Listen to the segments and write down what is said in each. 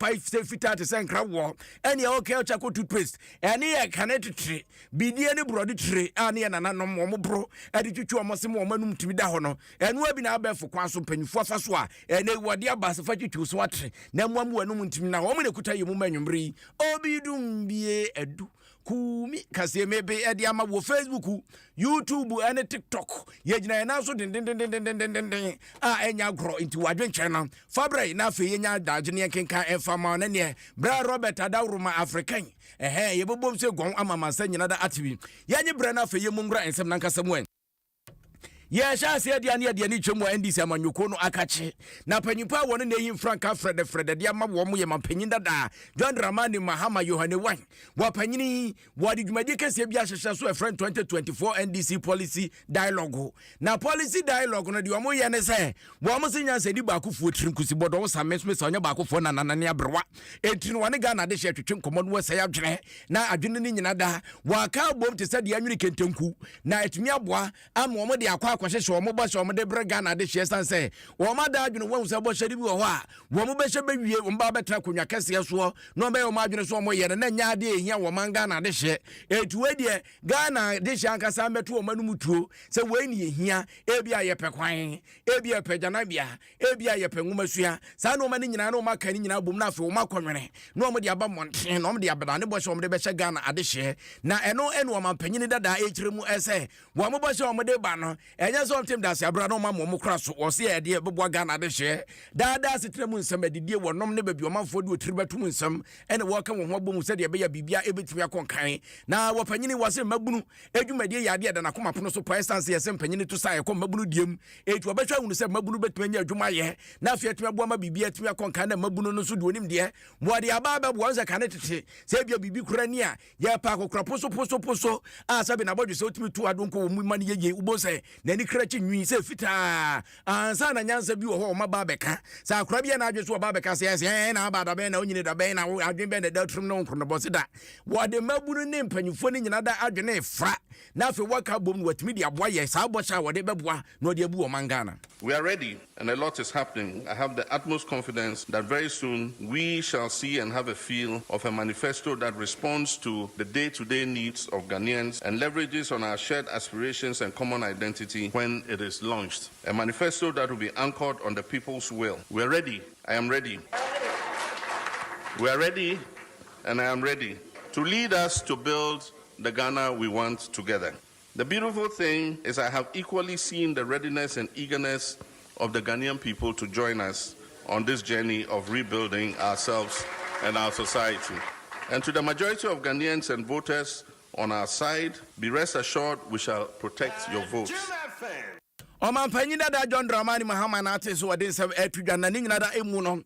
5 say fita to send crab war any okay chako toothpaste any a canet tree be the any brody tree any and no bro editu amosimo manum timi da hono enu abi na aba for kwan so panifo afaso a ene wode abase fa twitwu so atre na muamu anum ntimi na wo me kuta yemu manwumri obi dum bie edu kumi kase mebe edi ama wo Facebook YouTube and TikTok yegyina na so den enya gro into wadwen channel fabre na fe yenya dagene kenkan enfama na ne bra Robert Adawruma African yebobom se gon amama sanyina da atwi yenye bra na fe yemu ngra ensem na nkasam Yes, I said the any chemo and this amanyuko no akache. Na panyupa won na yin franka Fred the ama wo mo ye mampanyin da. John Dramani Mahama Yohane wan. Wa panyini wadi dwumade kase bia hyehye so a friend 2024 NDC policy dialogue. Na policy dialogue no de wo ye ne se wo mo senya sedi ba akofo tirim kusi bodo wo samesme se onya ba akofo na ne abrewa. Enti no wane Ghana de hye twetwe nkomo no se ya dwene na adwene ni nyina da. Wa ka bom te se de anwiri kentenku na etumi aboa ama wo mo de akwa akwahye so mo bo so mo de brega na de hye san se wo ma da adwene wo se bo hye bi wo ho a wo mo be hye bewie wo ba betra konwa kase so no be wo ma adwene so mo ye na nya de ehia wo manga na de hye etuwe de Ghana de hye ankasa meto wo manum tuo se we ni ehia ebi aye pekwan ebi apagana bia ebi aye penwumasua sa no ma ni nyina no ma kan nyina bom na afi wo ma konwene no mo de aba monten no mo de abada ne bo hye wo de be hye Ghana ade hye na eno wo ma panyini dada ekiremu ese wo mo bo hye wo de ba no enya something that's abra no ma mo kra so wo se e de bebo Ghana de hye dada setremu nsem adidie wo nom ne ba bi o manfo de otiri betum nsem ene wo ka wo ho bom se de be ya bibia ebetumi akonkan na wo panyini wo se mabunu edwumadie yade da na koma pono so poistanse ye se panyini to sai ko mabunu diem etu obetwa hunu se mabunu betumi anya adwuma ye na afia tumi abo ma bibia tumi akonkan na mabunu no so de onim de mo de aba ba bo nze kanetete se bia bibi kura ni a ye pa kokra poso a sabe na bodwe se otumi tu adonko wo mu ma ne ye ubo se na ni krachi nwi se fita ansa na nyansa bi wo ho ma ba beka sa akra bia na adwe so ba beka se na ba da be na onyine da be na adwen be na da trum no nkro no bo se da wo de mabunu ne mpanyufo ni nyina da adwene fra na fe waka bom no watimi de aboa ye sa bo sha wo de beboa no de abu wo mangana. We are ready and a lot is happening. I have the utmost confidence that very soon we shall see and have a feel of a manifesto that responds to the day-to-day needs of Ghanaians and leverages on our shared aspirations and common identity when it is launched. A manifesto that will be anchored on the people's will. We are ready. I am ready. We are ready and I am ready to lead us to build the Ghana we want together. The beautiful thing is I have equally seen the readiness and eagerness of the Ghanaian people to join us on this journey of rebuilding ourselves and our society. And to the majority of Ghanaians and voters on our side, be rest assured we shall protect your votes. Oman panyida da John Dramani Mahama na ate so wade nsem etudwa na nyina da emu no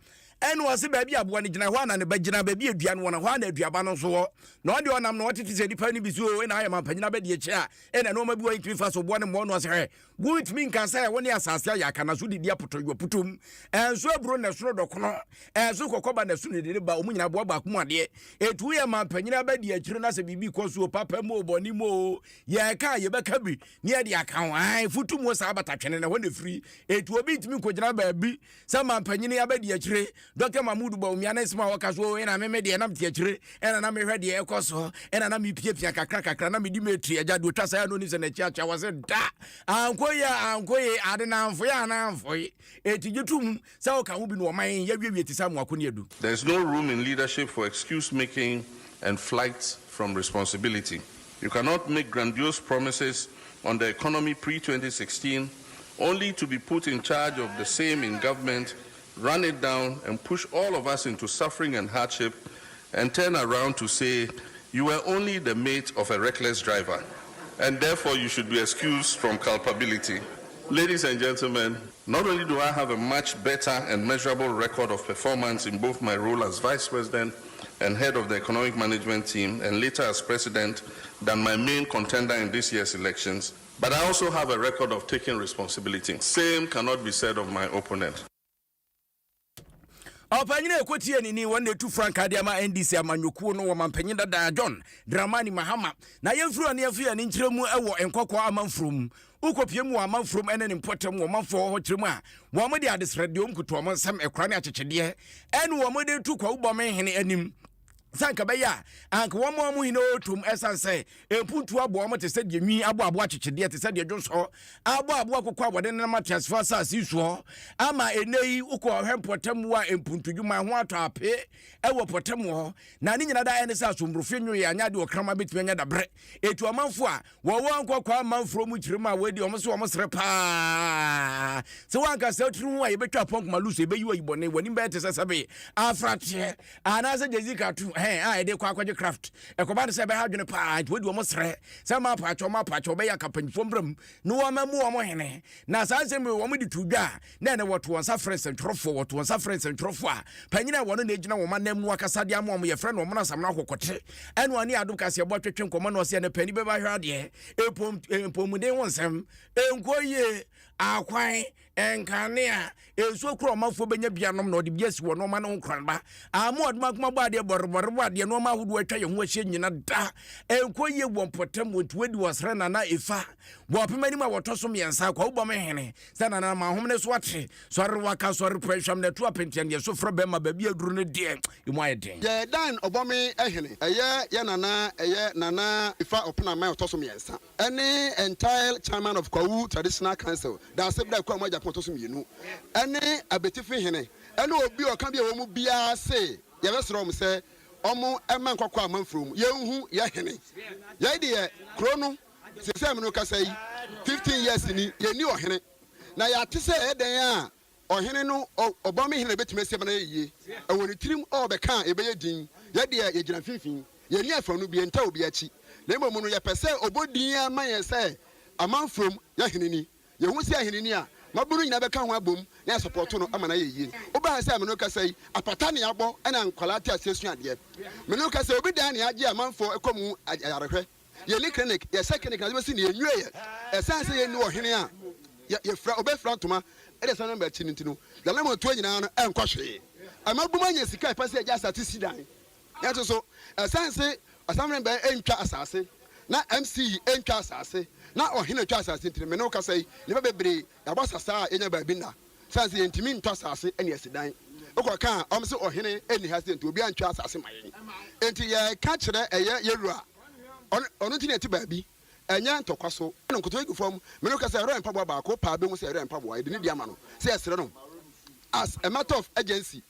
enu wose baabi aboa ne gina ho na ne bagina baabi adua no ho na aduaba no so na ode onam no wotete se dipa ni bisu na ayama panyina ba de echi a ena no ma bi won fa so boa ne mo no se he good mean kan say woni asase ya kana so didi apotoyo putum enso aburo na so dokono enso kokoba na so ne de ba omu nyina boa ba ko ade etu ye ma panyina ba de echi na se bibi ko so papa mo boni mo ye ka ye be ka bi ne ye de aka ho ai futum wo sa batatwene na ho na free etu obi timi ko gina baabi sa ma panyina ya ba de echi Dr. Mahmoud Bawumia na sima wakaso ena meme de na mtiachire ena na mehwe de ekoso ena na mipia kakra na midimetri ajadu twasa ya no ni se na chiacha wase da ankoye ade na amfo ya na amfo etigitum sa oka hu bi no man ya wiwie ti samu akoni edu. There is no room in leadership for excuse making and flight from responsibility. You cannot make grandiose promises on the economy pre-2016 only to be put in charge of the same in government, run it down and push all of us into suffering and hardship, and turn around to say you were only the mate of a reckless driver and therefore you should be excused from culpability. Ladies and gentlemen, not only do I have a much better and measurable record of performance in both my role as Vice President and head of the Economic Management Team and later as President than my main contender in this year's elections, but I also have a record of taking responsibility. Same cannot be said of my opponent. Opanyina ekotie ni wonde tu Frank Adiama NDC amanyokuo no wampanyin dada John Dramani Mahama na yemfuru ne afia ne nkyeremu ewo enkokwa amanfrum ukopie mu amanfrum ene ne mpotem wo manfo ho kyeremu a wo mo de adesrede omkuto mo nsam ekra ne akyekyedeɛ ene wo mo de tu kwa ubome hene anim sanka beya anka wo mo hino otum esanse empuntu abo mo te se de nwi abo akyekyedeɛ te se de dwonso abo akokwa wode ne matrasfa sa sisuo ama enei ukọ hempotem wa empuntu dwuma ho atape ewo potem ho na ne nyina da ene sa sombrofie nwo ya anya de okrama betime nya dabre etu amanfo a wo ankokwa amanfro mu kyerema wadi omo so omo sere pa se wanka se otru ho a yebetwa ponk maluso ebeyi wa ibone wani be te sesebe afrate anase jezika tu ede kwa kwaje craft ekoba ne se be ha dwene pa wadi omo sere se ma pacho be ya kapanfo mbram no wa mamu omo hene na sanse me wo di tudwa na ne woto wonsa friends ntrofo woto wonsa friends ntrofo a panyina wono na ejina wo manam nu akasa de amom ye frɛ no mo na sam na akokote eno ani adom kase bo twetwe nkomo na ose ne pani be ba hwa de epomuden wonsam enkoye akwan enkanea enso kro mafo benya bianom na ode biasi wo no ma no nkranba amu odmakuma ba de borbor de no ma hudu atwa ye ho ahye nyina da enkoye wompotem wodi wasre na efa bo pemani ma wotoso miensa kwa ubom hene sana na ma homne so ate sori waka sori pressure na tu apentian de so fro be ma ba bi aduru ne de imu ayeden ye dan obom ehene ye nana ifa opena ma wotoso miensa any entire chairman of Kwawu traditional council da se bra kwa ma Japan to so mienu ene abetifi hene ene obi o kan bia wo mu bia se ye besro mu se omo ema nkokwa amanfrom ye hu ye hene ye de kro no se se me no kasa yi 15 years ni ye ni ohene na ya te se eden a ohene no obom hene betime se bana ye ewoni tirim o be kan ebe ye din ye de ye gina finfin ye ni afro no bi enta obi achi na emo no ye pese obodin ama ye se amanfrom ye hene ni ye hu se hene ni a maburu nyina beka ho abom na support no ama na yeye oba se ameno kasa yi apata ne abo na nkwala te asesu ade meno kasa obi dan ne age amanfo ekomu ayarehwe ye ni clinic ye se clinic na be si ne enwe ye esanse ye ni ohene a ye fra obe fra ntoma e de sanan ba chi ntino da na mo to nyina no enkohwe amabum anya sika pese ya asate sidan ya to so esanse asamren ba entwa asase na MC entwa asase na ohene twa asase ntire me no kasa yi ne bebre ya bosasa enya ba bi na sanse yentimi ntwa asase ene asidan okoka omse ohene eni hase nti obi antwa asase mayen enti ye ka kire eye yerua onu ntine ti ba bi enya ntokwa so no nkoto igufom me no kasa ero empabo ba ko pa be mu se ero empabo ide ni dia ma no se esere no as a matter of agency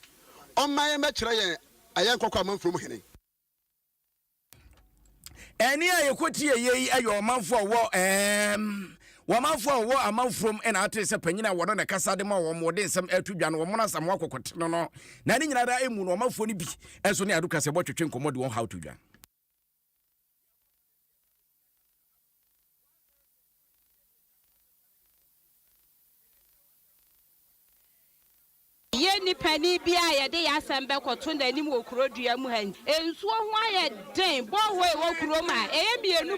on my me kire ye ayen kokwa manfrom hene eni ayekotie yei ayo manfo wo wamanfo wo amanfrom ena ate se panyina wono ne kasa de ma wo mode nsem atudwa no wo mona sam wakokote no na ni nyina da emu no wamanfo ni bi enso ne aduka se bo twetwe nkomode won how to dwa ye ni pani bia ye de ya sembe koto na nim okurodua mu han ensuo ho aye den bo ho e okuro ma e mienu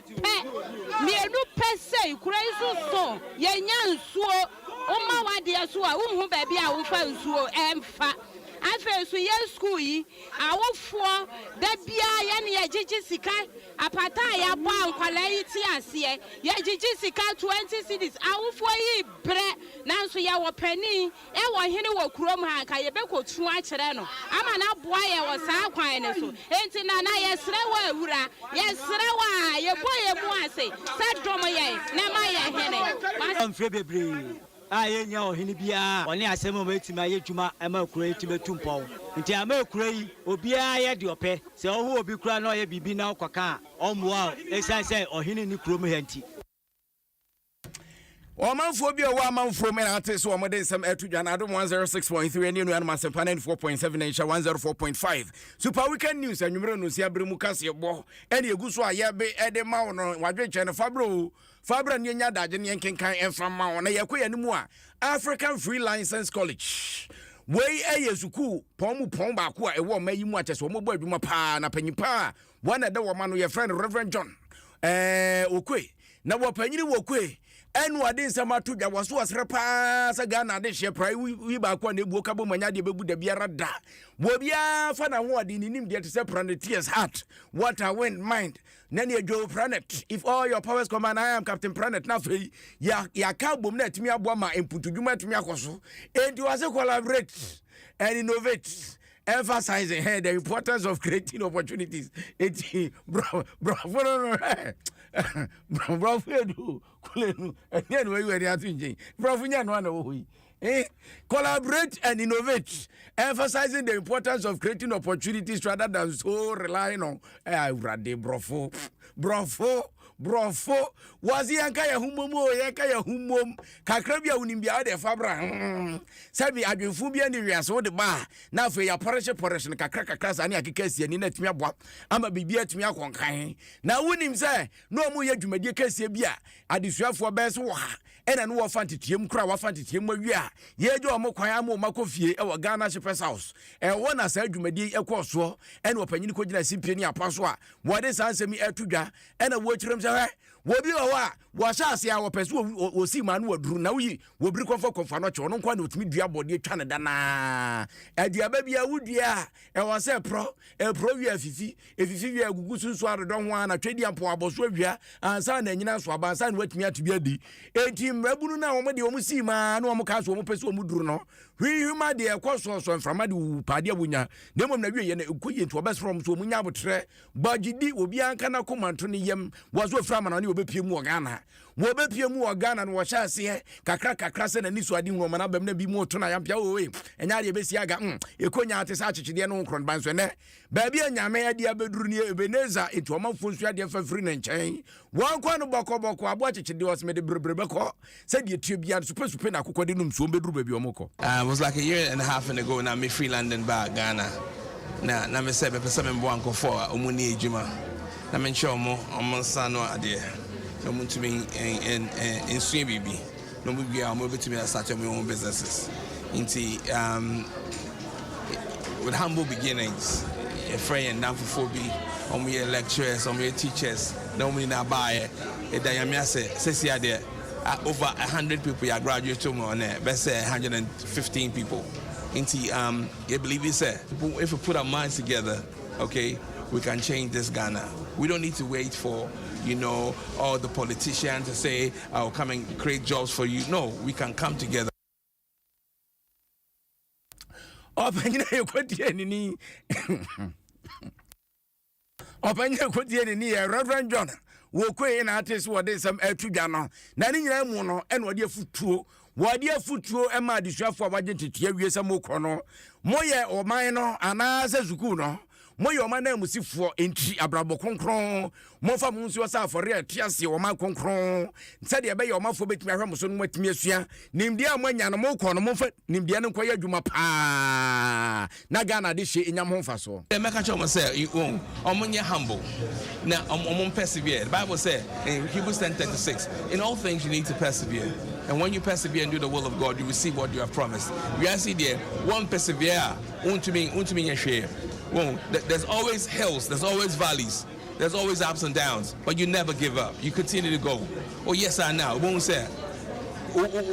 pe sei kura isu so ye nya nsuo o ma wade so a wo hu ba bia wo fa nsuo emfa afa so ye school yi awofo da bia ye ne ye gigi sika apata ya bo ankwala yi ti ase ye gigi sika 20 cedis awofo yi bre nanso ye wo pani e wo hene wo kurom ha ka ye be kotu a kire no ama na boa ye wo saa kwan ne so enti na ye sere wo awura ye sere wa ye boye mu ase sadom ye na ma ye hene amfre bebre ayenya ohini bia oni asem o metima yedwuma ema kura yetima tumpon nti ama kura yi obia ye de opɛ se oho obi kura na oye bibi na okwaka omwa esanse ohini ni kuro mu hanti Omanfo bi o amanfo me na ate so omode nsem atudwa na Adom 106.3 eni enu anuma sempa 94.7 na 104.5 Super Weekend News anwumre no si abremu kase bo eni eguso aye be ede ma wono wadweche ne Fabra ni nya daje ne kenkan emfa ma wona yakoya ni mu a African Free License College wey eyesuku pon ba ko a ewo mayi mu atese omo bo adwuma pa na panyipa wana de wo ma no ye friend Reverend John okwe na wo panyini wo kwe enu ade nsema to dwa waso wasre pa sa Ghana de hye prai wi ba kwa na ebuo ka bo manya de bebu da biara da wo bia fa na ho ade ni nim de te se Planeteers heart water wind mind na ne adwo planet if all your powers command I am Captain Planet na fe ya ka bom na atimi abo ma emputudwuma atimi akoso enti wase collaborate and innovate, emphasizing the importance of creating opportunities. Bro, collaborate and innovate, emphasizing the importance of creating opportunities rather than so relying on brofo was yanka ya humomo yanka ya humom kakrabia unimbia de fabra sabi adwenfu bia ne wiase wo de ba na afa ya poreshe ne kakra sa ne akekasi ani na timi aboa ama bibia timi akonkan na wonim se no mu ya dwumadie kasie bia adesuafo bes wo ha ena no wo fantitiem kura wo fantitiem awia ye je o mo kwan ama o makofie e wo Ghana Shepherd's House e wo na sa dwumadie ekoso ena opanyini ko gina simpie ni apaso a wo de sa nsemi atudwa ena wo chirem se wobi wa sha ase a wo pese wo si ma no waduru na wo biri konfa no che no kwa na otimi dua bode twa ne dana aduaba bia wudua e wo se pro wi afifi wi agugu sunsu adodon ho na twedi ampo aboso awia ansa na nyina so abansa na watimi atubia di enti mrabunu na wo de wo si ma na wo ka so wo pese wo duru no hwima de ekoso so mframa de pade abunya na mom na wie ye na ekoye nti obesrom so munya abotre bagidi obi anka na komanto ne yem wazo frama na ne obepie mu Ghana wo bepie mu Ghana no wo sha ase kakra se na niso adi nwoma na bam na bi mu to na yampia we enya de besi aga ekonya ate sa achechide no nkron ban so ne ba bia nyame ade abeduru ne Ebeneza etu omafo nsu ade fafiri na nchen won kwa no boko abo achechide was me de brebrebeko se de tue bia super na akokode num so beduru ba bi omoko. It was like a year and a half ago now me free London back Ghana na me say be pese me bo anko for omuni ejuma na me nche omo sano ade no mutumi en sua bibi no mu bia omo betumi start your own businesses into with humble beginnings a friend and now for be omo your lecturers omo your teachers no me na buy e da ya me say ade over 100 people ya graduate to me on there best say 115 people into you believe it said if we put our minds together, okay, we can change this Ghana. We don't need to wait for all the politicians to say I'll come and create jobs for you. No, we can come together. Reverend John wo kwe na artist wo de sam atudwa no na ni nyina mu no e no de afutuo e ma adisuafo abaje tetua wie sam okono moye oman no ana se zuku no moye oman na musifo enti abrabo konkron mofa mu nso sa afore atiase oman konkron se de be ye omafo betimi ahwe muso no matimi asua nimde amanya no mokono mofa nimde no koye adwuma pa na Ghana de hye enyam ho mfaso e meka cho mo say omunye humble na persevere. The Bible says in Hebrews 10:36, in all things you need to persevere, and when you persevere and do the will of God, you receive what you have promised. We are see there one persevere there's always hills, there's always valleys, there's always ups and downs, but you never give up. You continue to go. Oh yes, I know. Won't say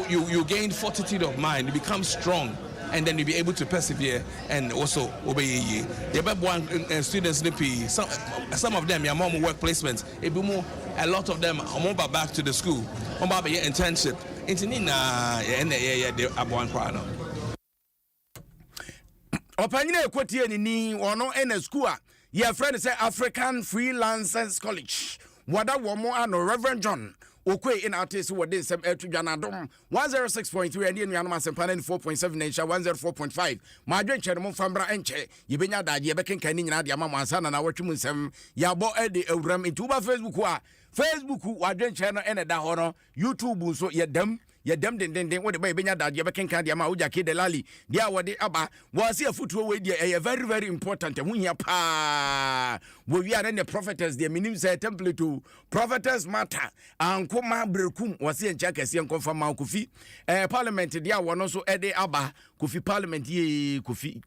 you gain fortitude of mind, you become strong, and then you'll be able to persevere and also obey ye. The students, some of them, your mom work placements. A lot of them are back to the school. Internship. Opanyina ekotie ni ono ena school a your friend say African Freelancers College. Wada womo ano Reverend John okwe in artist wo dey sem etudwa na Adom 106.3 and enu anoma sempana 4.7 nensha 104.5 ma adwen chere mo fambra enche yebenya daje yebekenkan ni nyina de ama mansa na watwum nsem yabo ede awuram into ba Facebook wa Facebook wa adwen chere no ene da ho no YouTube so yedam ye dem den wo de ba benya dade ye bekenka de ma wo Jackie Delali dia wo de aba wo se afutuo we de very very important hu hia pa wo wi are ne prophetess de minim say template to prophetess matter ankoma brekum wo se encha kase enkofa ma kofi parliament dia wo no so e de aba kofi parliament ye kofi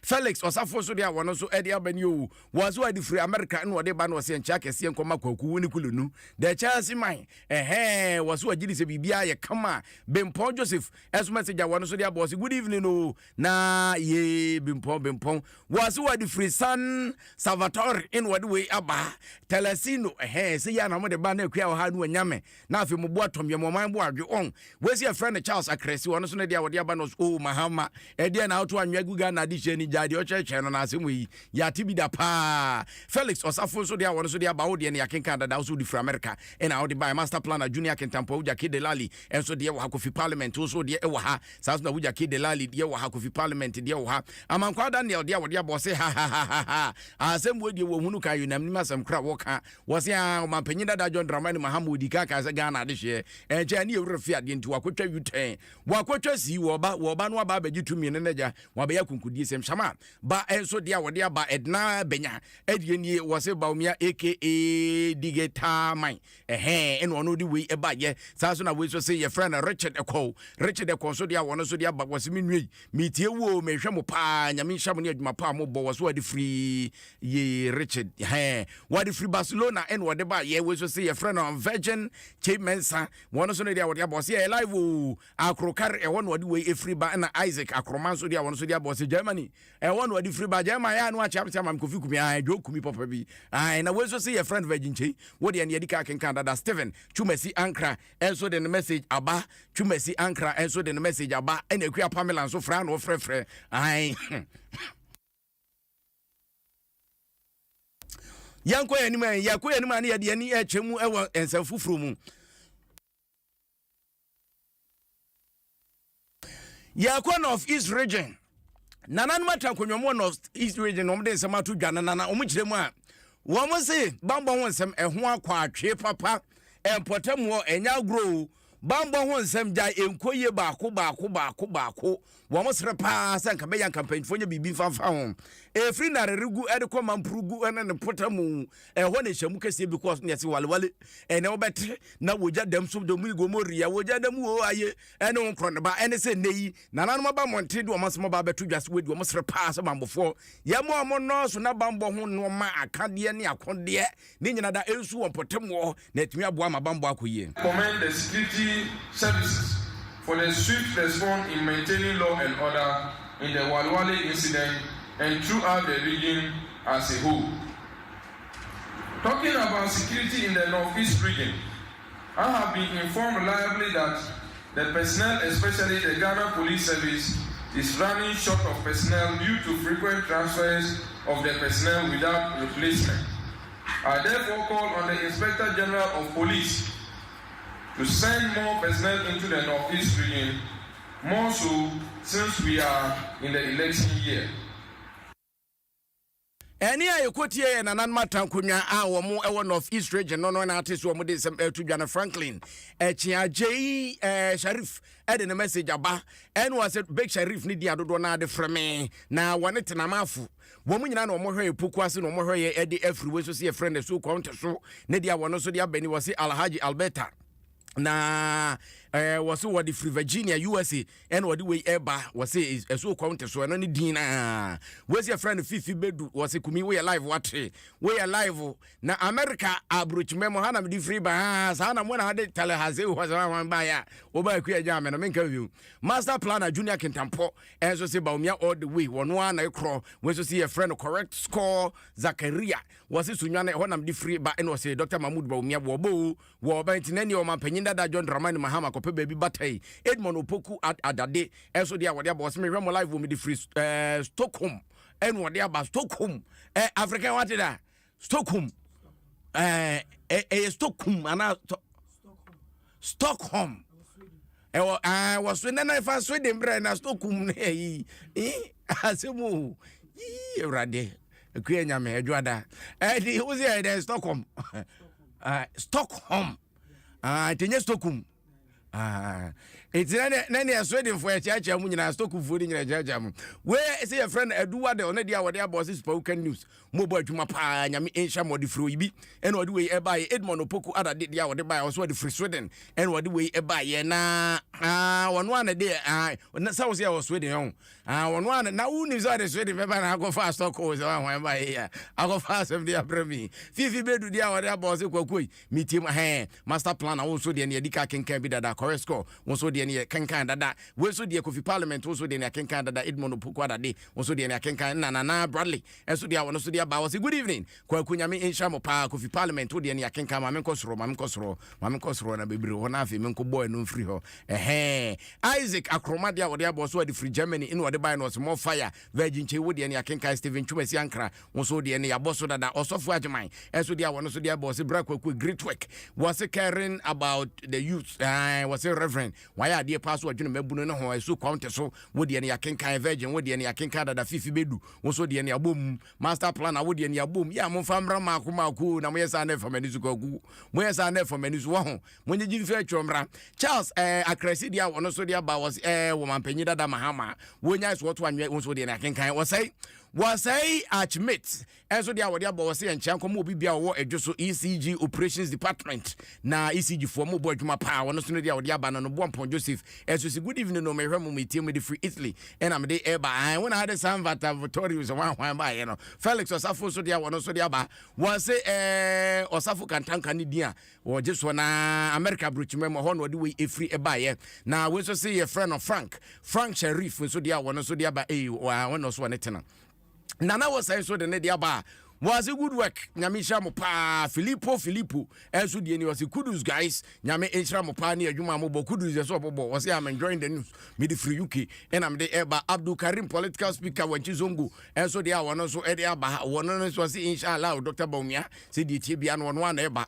Felix Osafo so dia wo no so e de aba ni o wo so adi free America no de ba no se encha kase enkoma kwaku ni kulunu de chance man wo so agidi se bibia ye kama Bempon Joseph as message wo no so dia boss good evening o na ye Bempon wo so adi free San Salvatore in what way aba Telesino se ya na mo de ba na akua ha no anyame na afi mo bo atom ye mo man bo adwe on we see a friend Charles Akresi wo no so na dia wo dia ba no oh mahama e dia na auto anwa guga na di cheni jade o cheche no na asem yi ya tibida pa Felix Osafo so dia wo no so dia ba wo de na yakenka dada so di free America and out by master planner junior kentampo Jackie Delali and so dia wo hakofi parliament so dia e wo ha sa so na wo Jackie Delali dia wo hakofi parliament dia wo ha amankwa Daniel dia wo dia bo se ha asem wo die wo hunu ka yunam ni masam kra wo ka wo se mampanyin dada John Dramani Mahamudi ka se Ghana de hye enje ne ewrefi ade nti wakotwa U10 wakotwa si wo ba no aba beji tumi ne naja wo ba yakunkudie sem shama ba enso dia wo dia ba Edna Benya edie nie wo se Baumia aka Digeta man eno no di we e ba ye sa so na we so say your friend Richard Eko so dia wo no so dia ba wo se mi nwi mi tie wo me hwe mo pa nyame nham ne adwuma pa mo bo wo so adi free ye Richard what the free Barcelona and what the ba ye we so say your friend on Virgin Chimensa one so dia what dia boss here live akrokar e one what the way e free ba na Isaac Akroman so dia one so dia boss Germany e one what the free ba Germany ya no acham am kofi kumi dwokumi papa bi na we so say your friend Virgin Chi what the yedika ken Canada Steven Chumesi Ankra and so the message aba Chumesi Ankra and so the message aba and ekua Pamela so fra no frefre yanko yanima ne yade ani achemu ewo ensam fufuru mu yakwa North East region nanan mata konyomo North East region no mde nsam ato dwana nana omukiremu a wo mo se bambo ho nsam eho akwa atwe papa empotamu enya grow bambo ho nsam ja enkoye baako wo mo sere pa sanka be yan campaign fonye bibi fafa ho e free na regu e de koma mprugu ene ne potamu ho ne hyamu kase because ne se walwale ene obetre na wogya dam so do mu gomoria wogya dam wo aye ene won kro ne ba ene se neyi nananum ba monte do mo ba beto dwase wedi wo mo sere pa se bambofo ye mo no so na bambo ho no ma akade ne akode ne nyina da ensu won potamu na etumi aboa ma bambo akoye. Commend the security services for the swift response in maintaining law and order in the Walwale incident and throughout the region as a whole. Talking about security in the Northeast region, I have been informed reliably that the personnel, especially the Ghana Police Service, is running short of personnel due to frequent transfers of the personnel without replacement. I therefore call on the Inspector General of Police to send more personnel into the Northeast region, more so since we are in the election year. Eni ayekotie na nan matankunya a wo mo e North East region no na artist wo mo de sem to Dwana Franklin Chiajei Sharif ede na message aba en was big Sharif ni dia dodo na de freme na wone tenamafu wo mo nyina na wo hwe epoku ase no mo hwe ede afri we so se friend so kwonte so ne dia wono so dia bani wose Alhaji Alberta na was what the free Virginia USA and what the way eba was say is so count so no din na where's your friend Fifi Bedu was kumi we alive what we alive na America abroach memo hana me free ba sana mo na hade tele haze was one ba ya oba ku ya me no menka view master planner junior kentampo and so say Baumia all the way one na ekro we so see your friend correct score Zakaria was sunwa na honam di free ba and was say Dr. Mahmoud Baumia wo ba ntinani o mampanyin dada John Dramani Mahama ko pe baby batai Edmond Opoku adade enso dia wode aba me hwemo live wo me di free Stockholm en wode aba Stockholm African what da Stockholm Stockholm ana Stockholm was when na fa Sweden brand na Stockholm asemu rade kuenya me adwada di wo say Stockholm Stockholm tenye Stockholm It's none a Sweden for a church and when I stock of food in a judge. Where is your friend Edward the only day what their bosses spoken news? Mobile to my pa, Yami Asia Modi Fruibi, and what do we buy Edmond Opoku other did the hour by also the free Sweden, and what do we buy na one a day? When South Sea was Sweden home. One now who is the Sweden member I go fast talk was on by here. I go fast of the Apremi. Fifi bed to the hour their boss, meet him hand, master plan also the Edika can be that Corresco, also the Kankan that, also the Coffee Parliament, also the Kankan that Edmond Opoku day, also the Kankan Nana Bradley, and so the one also the about good evening. Kwakunyami in Shamo Park, Coffee Parliament, to the Kankan, Mamcosro, and a baby, one half him, boy, no free ho. Isaac Acromadia, or the boss, the free Germany, in what the buying was more fire, Virgin Chewwood and Yakinka, Stephen Chumes Yankra, also the Bosso that also for Jamai, and so the one also the boss, Braco, great work, was a caring about the youth, was a reverend. Why are dear password, you know, Buno, I so countess, so would the Yakinka Virgin, would the Yakinka that Fifi Bedu, also the Boom, master plan, I would the Boom, Yamufamra Makumaku, Namayas are for Menuzuko, where's our net for Menuzuo, when you give Chomra, Charles, Acresidia, one also the about was woman Penida Mahama, when I what one also the Yakinka was a archmate as the award was and Chanko Mobibia war a just ECG operations department na ECG for mobile to my power no sooner the Audiaban and 1 point Joseph as was a good evening no me team with the free Italy and I'm the air by when I had a son that Victorious one by you know Felix was also the one also the aba was a Osafo Cantanca or just one America British member on what do we free a buyer now we also see a friend of Frank Sharif so the one also the aba one also one eternal. Nana was so the Nediaba was a good work. Nyamisha Mopa, Filippo, and so the was a kudus guys. Nyame Esra Mopa near Jumamobo Kudus, as well was I'm enjoying the news. Midi free Yuki, and I'm the Eba Abdul Karim, political speaker, when Chizungu, and so the one also Ediaba, one was inshallah, Dr. Bomia, said the Tibian one Eba.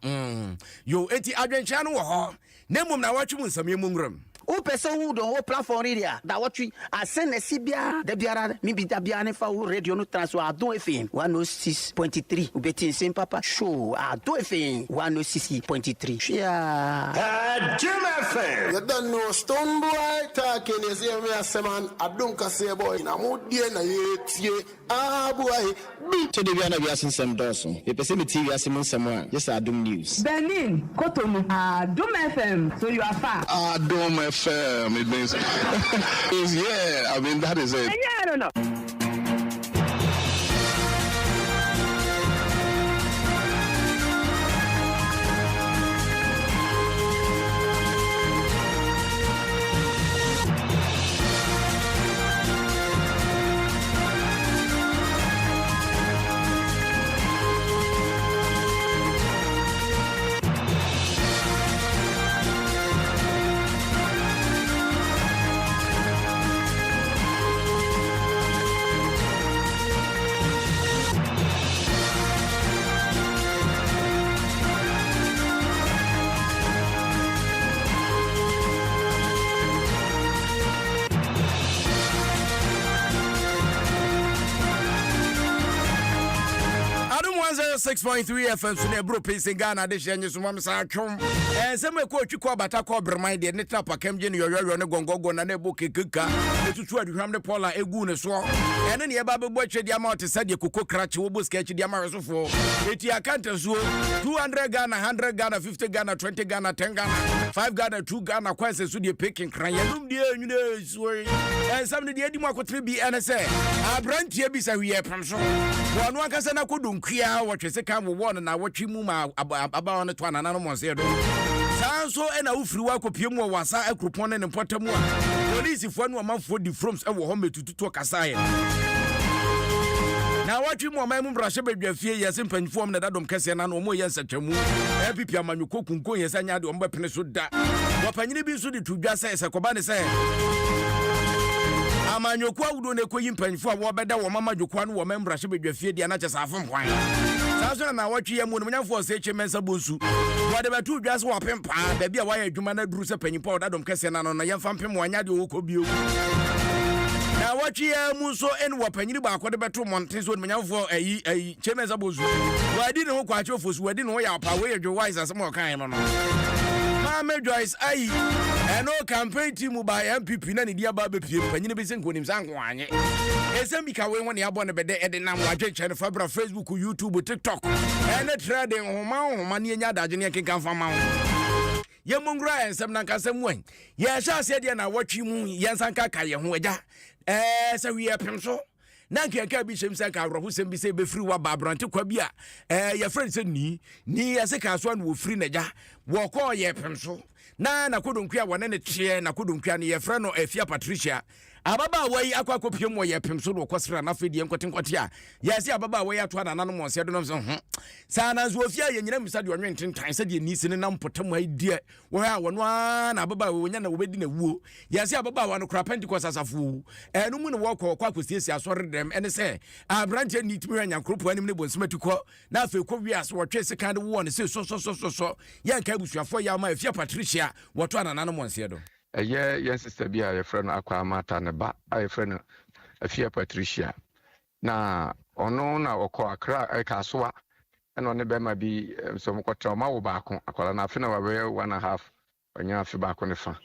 Yo, Eti Adrian Channel, Nemo na watching some Mungram. O person who the whole platform area that what we are send a CBA the biara maybe the biara for radio no transfer Adom FM 106.3 ubeti same papa show Adom FM 106.3 yeah Adom FM you don't know stone boy talking is here me aseman Adom kase boy na modie na yetie boy to the biara we asem doso e pese me TV asem nsem a yes Adom news Benin Cotonou Adom FM so you are far Adom FM, it means, yeah, I mean, that is it. Yeah, I don't know. Adom 106.3 FM so na bro pacing Ghana de hye so mam sa atwom sem e ko twiko bata ko brman de ne trapa kam je ne yoyo ne gongogo na ebo kekeka etutu aduham ne pola egu ne so ene ne eba bebo twedi ama ote sade koko krache wo bo sketch di ama resofo eti akanta so 200 Ghana 100 Ghana 50 Ghana 20 Ghana 10 Ghana 5 Ghana 2 Ghana kwanse so de peking kran yanum de enwune so sem ne de edi mu akotre bi ene se abrantie bi sa hwie pam so wono akasa na kodonkia wo twese kan wo won na wotwi mu ma aba won to anana no monse do sanso ena ufiri wa kopie mu wasa akropon ne potamu a police fo no amanfo di froms e wo ho metututu kasaye na watwi mu amai mu brahye badwafie yese mpanfo na dadom kase na no mo yensa twamu epipi amanyuko kunko yesa nya de omba pene so da wapanyine bi so de tudwa se koba ne se amanyoko awudo ne koyi mpanfo a wo beda wo mama dwokwa no wo membra hye badwafie dia na kyesa afom kwan sanso na watwi ya mu no nyafo se eche mensa bonsu wo de betu dwa se wo pempa da bia wa ya adwuma na duru se panyimpa dadom kase na no na yemfa mpem wanya de wo kobio na watwi ya mu so en wo panyini ba akode betu monte so no nyafo ayi che mensa bonsu wadi ne ho kwa che ofosu wadi ne ho ya pa we ya dwo wise asem o kan no no Mama Joyce ayi eno campaign team by MPP na ne dia ba be pie panyine be senko nim san kwanye esemi ka we won ya bo ne bede ede nam waje chene fabra Facebook YouTube TikTok ene trade homa ne nya daje ne kenkan fama ho ye mongra ensem na kasem wan ye sha ase de na watwi mu ye nsanka ka ye ho agya se wi epem so na nkenka bi hyem se ka awro sem bi se be free wa ba brante kwa bi a ye friend se ni ye se ka so na wo free na agya wo ko ye epem so na kodonkua wona ne tie na kodonkua ne ye friend no Afia Patricia ababa wai akwa mo ye pem so do kwasra na fedie nkote a yesi ababa wai ato na nanom onse do no so sa na zo ofia ye nyina misa de onwententan se de ni sine na mpotam ai die wo ha wono na ababa wai wonya na wobedi na wuo yesi ababa wa no kra Pentecost asafo enu mu ne wo kwa kwasiesi asore dem ene se abrante ni timi anya kropo anim ne bonsimatiko na afa ko wi aso wotwe se kan de wo ne se so ye nka busuafo ya ma Afia Patricia woto na nanom onse do yen sister bi a ye friend akwa mata ne ba a ye friend Afia Patricia na ono na okọ akra ka soa eno ne be ma bi so mkotra ma wo ba ko akwala na afina wa we 1.5 onya afi ba ko ne fa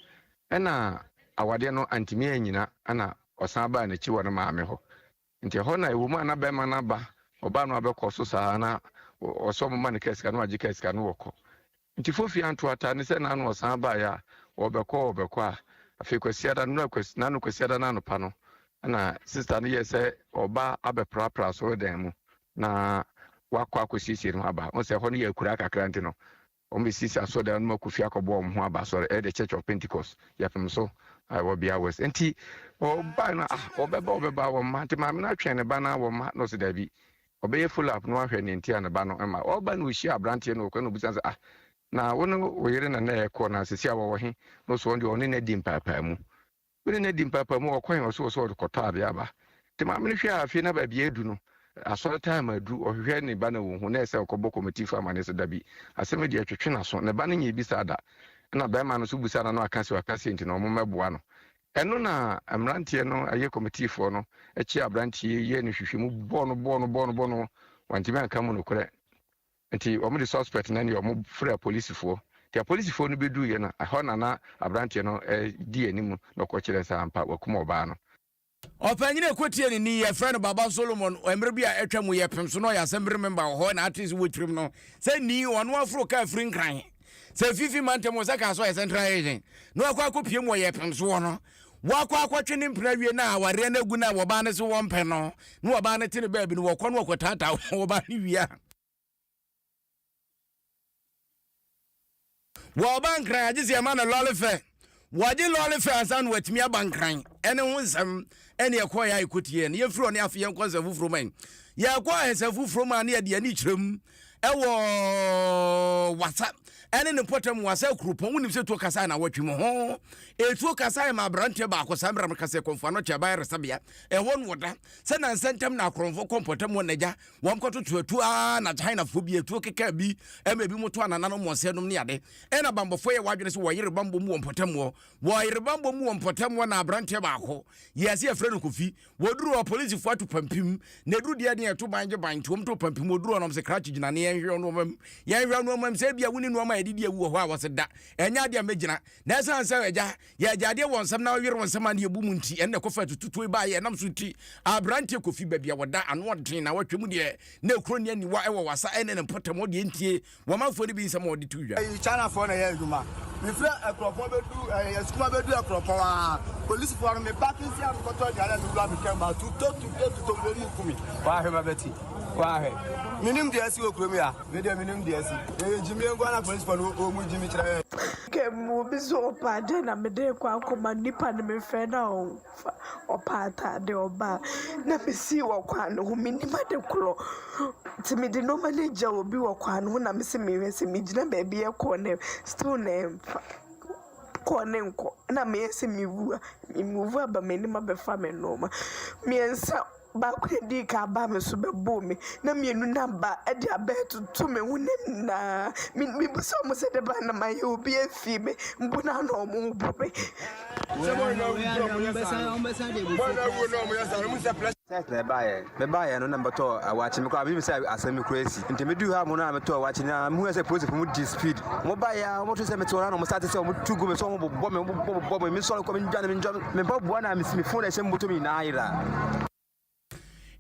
ena awade no antimi anyina ana osan ba na chi wo no ma me ho nti ho na ewu mu ana be ma na ba oba no abekọ so sa na oso mo ma ne keska no agi keska no wokọ nti fofi anto ata ne se na no osan ba ya obekọ a afi kwasiada no kwasiada na no pa no na sister no yese oba abeprapra so dan mu na wakọ akosisi no aba o se ho no yakura kakra nti no o me sisi aso dan no makufi akọbọ ho aba so the Church of Pentecost yafem so I will be ours enti oba na obeba wo ma nti ma na twen ne ba na wo ma no se da bi obeye full up no ahwe ne nti an ba no ma oba na oshi abrante no ko no busan se na wono oyere na ekọ na sisi awo he no so ndi oni na di mpapa mu woni na di mpapa mu okwan oso kọtọ abia ba te ma me hwe afi na ba bia edu no asọrọ time adu ohwe ne ba na wo hu na ese okọbọ committee for manese da bi aseme de atwetwe na so ne ba na nya bi sada na ba ma no so busa na no akase nti na omo meboa no eno na amrantie no aye committee for no echi abrantie ye ne hwehwe mu bono wantimi aka mu no kore nti omo the suspect na ne omo frɛ police for the police for no bedu ye na ho na abrantie no di animu no ko kire sa ampa wakuma oba no opanyine kotie ni ye friend Baba Solomon emre bi a etwa mu ye pem so no ya assembly member ho na artist wotrim no se ni ono afro ka free nkran se fifi mantem wo saka so ye central agent no akopie mu ye pem so no wakwa ni mpra wie na aware na gu na wo ba ne so wo mpe no no wo ba ne tine ba bi no wo kọ no kwotata wo ba ne wia wo ba nkran agye se ma na lolife waje lolife asan watimi abankran ene ho nsam ene ekọ ya ikotie ne yefro ne afi yenko nsam fufuro man ye ekọ nsam fufuro man ne de ani kyerem ewo wasa ene ne potem wasa krupon wonim se to kasa na watwi mo ho etu kasa ma brante ba ko sambra kasa konfa no tia ba resabia won woda se na nsentem na kronfo kompotem won naja won koto tuatu na China fo bi etu keka bi bi moto anana no mo se nom ne ade ena bambofo ye wadwene se wo yire bambo mu won potem wo yire bambo mu won potem wo na brante ba ko yesi efre no kofi woduru police fo atu pampim na duru de ne eto banje bantom to pampim woduru no se scratch gina ne yenhwe no mam yenhwe no mam se bia woni no ma edidi ewu ho a waseda enya de megina na san se eja ya jade wonsam na wire wonsam na ebu munti enne kofa tututu ba ye nam so ti abrante kofi babia woda ano odin na watwemu de na ekroni aniwa ewo wasa enne ne potem de entie womafo de bi nsam odi tuwa China for na ye adwuma me fra akropon bedu yeskuma bedu akropon a police for me parking si akoto de ala ndu am kemba to beri kumi wa he mabeti wa he minim de asi okuro mi a me de minim de asi jimi ngwa na police for o mu jimi kira ke mu bi so pa de na me de kwa akoma nipa ne me fe na o pa ta de oba na me si wo kwa no minima de kro ti me de no manager obi wo kwa no na me se me we se me gina ba bi e ko ne still ne konenko na me se me vu aba meni ma be fa me no ma me ensa ba kwedi ka ba me so be bo me na me enu na ba e de abeto to me hunem na me bu so mo se de ba na ma ye obi afi me mbu na no mo bu me Me buy no number 2 watch me kwa bi say asemi crazy nti me do ha mo na me to watch na me say police mo di speed mo buy ya mo to say me to na mo start say mo tugu me so mo bo me so ko me dwane me bo na me phone na say mo to me na ira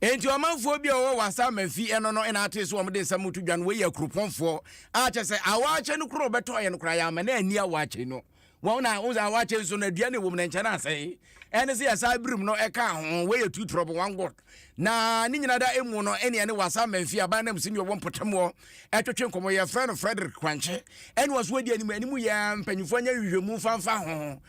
enti omanfo bi owo wasa mafi eno no ena ate so omde nsam to dwane we yakruponfo a che se awache no kro beto ye no kra ya ma na ani awache no won na unza awache so na duane wo me nche na asai ene se yasa brim no eka ho we ye two trouble one god na ni nyina da emu no ene ene wasa mafi aba na msi ni wo mpotamo etwetwe nkomo ye friend Frederick Kwanche ene was wedi animu ya mpanyufo nya hwehwemu fanfa ho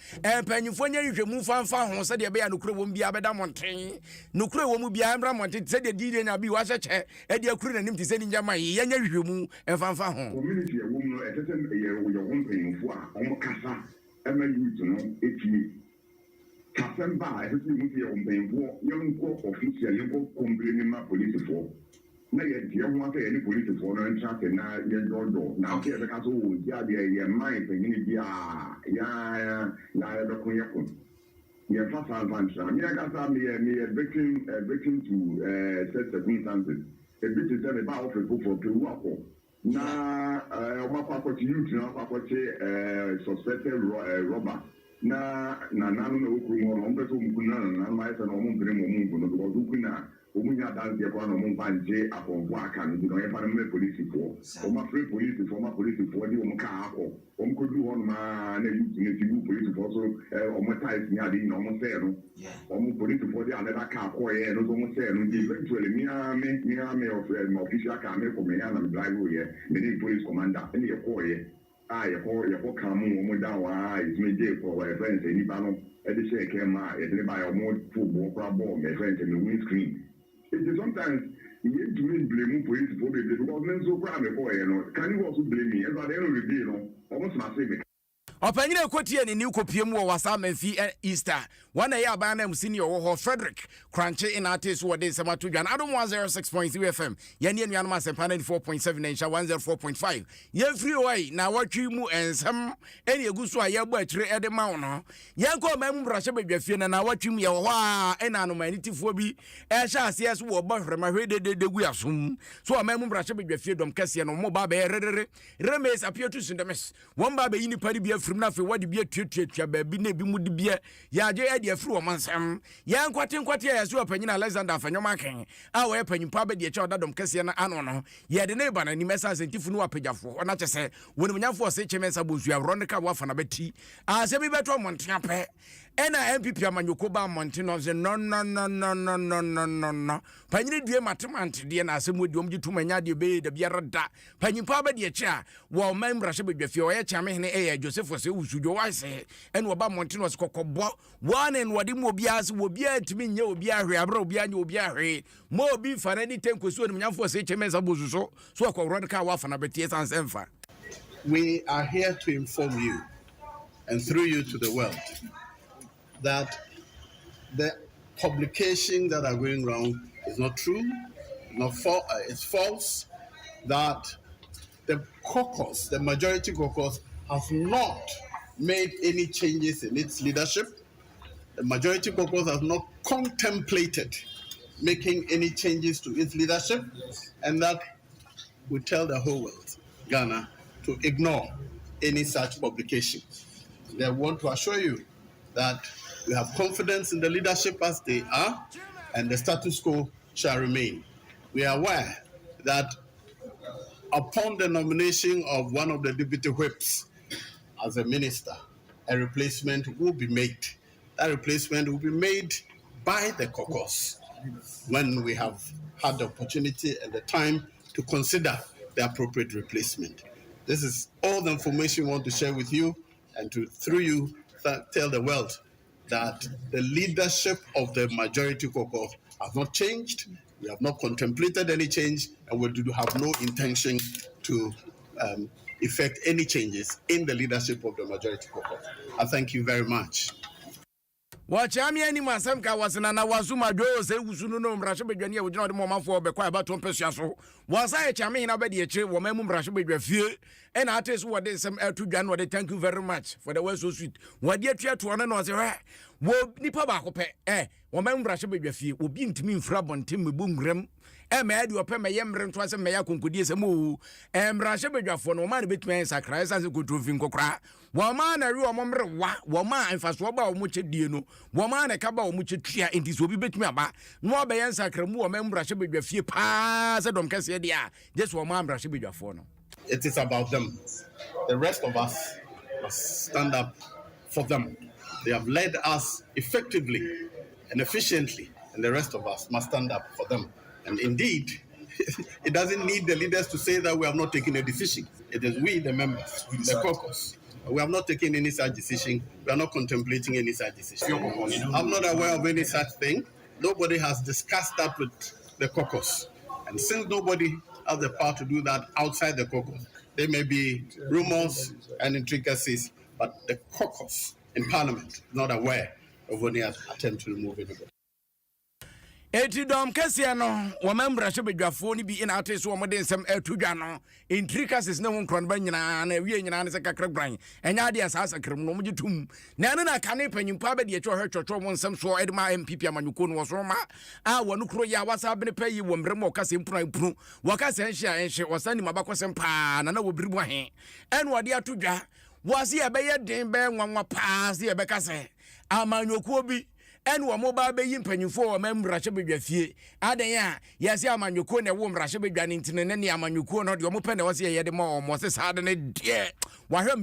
mpanyufo nya hwehwemu fanfa ho se de be ya no kro wo bia beda monten no kro wo mu bia mbra monten se de di nya bi wa hyeche e de akuru nanim ti se ni nyama ye nya hwehwemu fanfa ho community e wo mu no etete ye wo mpanyufo a omo kasa ema youth no etimi Kasemba, I think you will be young official, you complain ma police for. Na ye dia ho aka any police for no track na ye dodo. Na ke be ka so wo dia dia mind penyin bia ya be ko yakon. Ye fa fa advance. Me ga sa me victim to set circumstances. A bit is the ba offer for to work. Na o ma pa ko youth na pa ko suspected robber. Na nanu na okuru mo on beto mu kuna na ma ese na o mu mpere mo mu ngono because okuna o mu nya dance e kwa na mo banje akonfo aka no no e fa na me police for o ma free police for ma police for di o mu ka akọ o mu ko du ho ma na you ne tibu police for so o mo ties ni ade na o mo se no o mu police for di another ka akọ ye no so mo se no di eventually me of my official ka me ko me na me drive ye me di police commander ni e ko ye yako kamu mo da wa ismeje ko wa friends ni ba no e de share kema e de ba yo mo football kwa ball me friends me win screen it is sometimes you need to blame police for the because men so proud me for you know can you also blame me as at the end of the day no almost na say me opanyine kotie ni kopiem wo wasa manfi Easter wana ya ba na msini wo ho Frederick Kwanche in artist wo de semato dwan Adom 106.3 FM yene anuanu asempa 94.7 na 104.5 ye free way na watwi mu ensem ene eguso a ye gba atire ede ma wono ye ko mamu brahye badwafie na watwi mu ye wo a ena no manitifo bi e sha ase so wo ba hwrema hwede de gu asum so mamu brahye badwafie dom kase no mo ba be remes apietu sundemes won ba be yini pari bi from na fe wadi bia tuatua baabi na bi mu de bia ya je e de afiri o mansam ya nkwate ya so panyina Alexander afanyoma kan a wo panyimpa ba de che odadom kase na ano no ye de ne ba na ni mesa sentifu no apagafo ona chese woni munyafo se chemensa bozu ya ronika wa fana beti a se bi beto monten pe ena MPP amanyoko ba monten no ze no panyine due matemante de na asem wodi omji tumanya de be de bia rada panyimpa ba de che a wo memra hye bedwafie wo ye chame hene e Joseph se wusujo wa se ene oba monten no kokobo one and wadi mo bia se wo bia ntimi nya obi ahwe abra obi anya obi ahwe mo obi fana ni tenkosu oni munyafo se chemensa bozu so akọrọ ka wa fana beti sansemfa. We are here to inform you and through you to the world that the publication that are going around is not true, it's false, that the caucus, the majority caucus, has not made any changes in its leadership. The majority caucus has not contemplated making any changes to its leadership, and that we tell the whole world, Ghana, to ignore any such publication. They want to assure you that we have confidence in the leadership as they are, and the status quo shall remain. We are aware that upon the nomination of one of the deputy whips as a minister, a replacement will be made. That replacement will be made by the caucus when we have had the opportunity and the time to consider the appropriate replacement. This is all the information we want to share with you and to, through you, tell the world that the leadership of the majority caucus has not changed. We have not contemplated any change, and we do have no intention to effect any changes in the leadership of the majority caucus. I thank you very much. Wachami any Masamka was an Anawazuma Dose, Usuno, Rashabania, would not more for the quiet about 1 peso. Was I a chamin about the chair, woman Rashabia fear, and artists what they some air to January. Thank you very much for the word so sweet. What dear chair to one another, wo nipa baako woman Rashabia fear, will be to me frabon Tim Boom Grim. Mad you pay my yammer twice a maya concudi as a moo, and Rashabia for no man between Sacras as a good roofing cocra. Woman, a real member, woman, and fast waba much dino, woman, a caba much tria in this will be bet me about. No bayan sacramu, member Rashabia fear pass a don't cass idea. Just woman Rashabia for no. It is about them. The rest of us must stand up for them. They have led us effectively and efficiently, and the rest of us must stand up for them. And indeed, it doesn't need the leaders to say that we have not taken a decision. It is we, the members, the caucus. We have not taken any such decision. We are not contemplating any such decision. I'm not aware of any such thing. Nobody has discussed that with the caucus. And since nobody has the power to do that outside the caucus, there may be rumors and intricacies, but the caucus in Parliament is not aware of any attempt to remove anybody. Dom Cassiano, woman Rashabia be in artists who are some air to Jano, intricacies no one can bring and a real and a crack brain, and ideas as a criminal tomb. Nana can open you probably at your church or some so Edma MPP Manukun was Roma. I want to crow what's happening pay you when Bremo Cassim Prime Pru, Wakasensia and she was sending my backwas and pan and I will bring my hand. And what dear to Ja was here by a dame bang one more pass the Abacase. Amanukobi. And one mobile baying penny for a member Rashabia fee. Adaya, yes, Yaman a woman Rashabia internet, and Yaman not your mopen was here the more, was hard than a dear. Why him,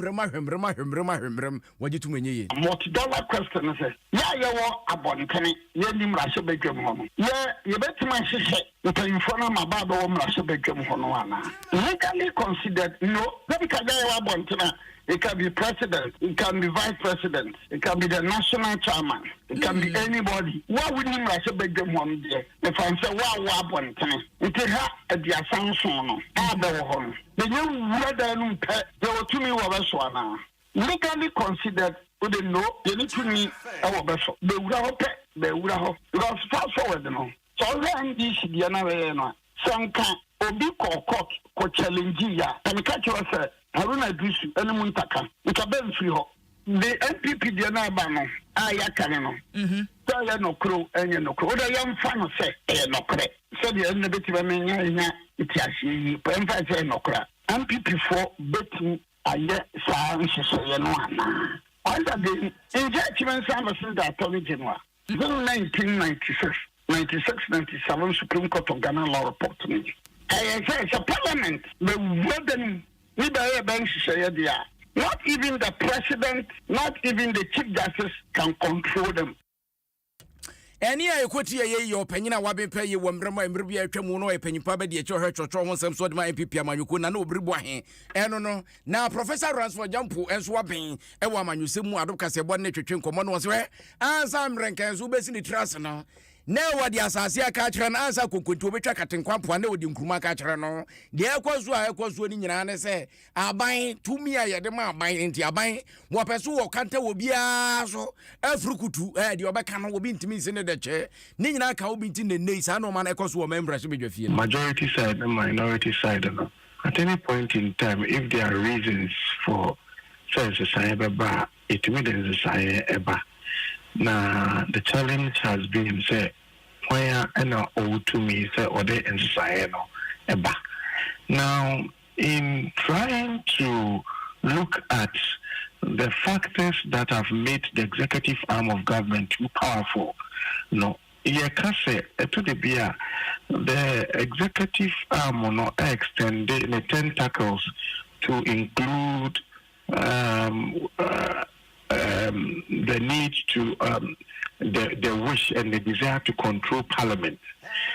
what you to me? $multi question, I say, yeah, you are a bonny penny, Yedim Rashabia home. Yeah, you bet my sister, you can inform my Baba Rashabia home. Legally considered, no, because they are bontina. It can be president, it can be vice president, it can be the national chairman, it can be anybody. Why would you rush a big one day? If I say, wow, one time, it is at the assumption, other one. The new weather, there were 2 million of us one. Legally considered, we don't know, you need to meet our vessel. They would have, because fast forward, you know. So then this, the another, some kind of big or challenge ya, and catch yourself. Haruna Dusu, any Muntaka, which are very free. The NPP, the Anabano, Ayakanano. So you no crow, and you no crow. The young fan say, no credit. So the end of it, it has emphasized no credit. NPP for betting a year, science, so no one. Under the injections, I was in the Attorney General. 1996, 97 Supreme Court of Ghana law report to me. I say it's a parliament, the wedding. Not even the president, not even the chief justice can control them. Any I quote your opinion, I will pay you when Brahma and Bribia Chamuno, a penny probably at your church or Tron, some sort of my MPP, Manukuna, no Bribuahin. And no, now Professor runs for Jampu and swapping, a woman you see more Aducas, a one nature common was where, and some rankers who basically trust now. Now what the Asasia catcher and answer could to be tracked and Quampuano with Kuma catcher no. The Aquas winning and say, I buy 2 million the man buying into a buying what pursue or canter will be so a frukutu, your bacana will be to me in the chair. Nina can be in the nays, I know man echoes who members of your field. Majority side and minority side. At any point in time, if there are reasons for such a cyber, it means a now the challenge has been say where and to me say or they and eba. Now in trying to look at the factors that have made the executive arm of government too powerful, no, the executive arm no extend the tentacles to include the need to the wish and the desire to control parliament.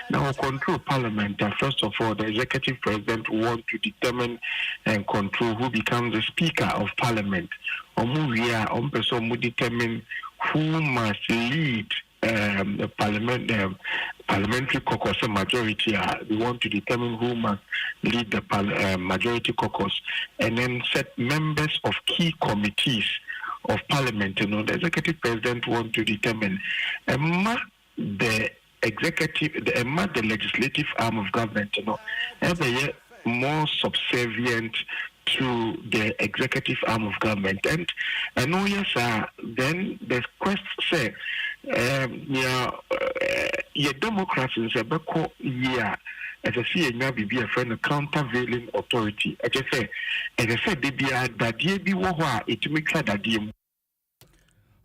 Now, control parliament, first of all, the executive president want to determine and control who becomes the speaker of parliament. We determine who must lead the parliamentary caucus majority. We want to determine who must lead the majority caucus and then set members of key committees of Parliament, the executive president want to determine the legislative arm of government, every more subservient to the executive arm of government. And know yes, then the quest say, your democracy is a beko year. As I see, now be a friend of countervailing authority. As I said, they be a daddy war, it make that deal.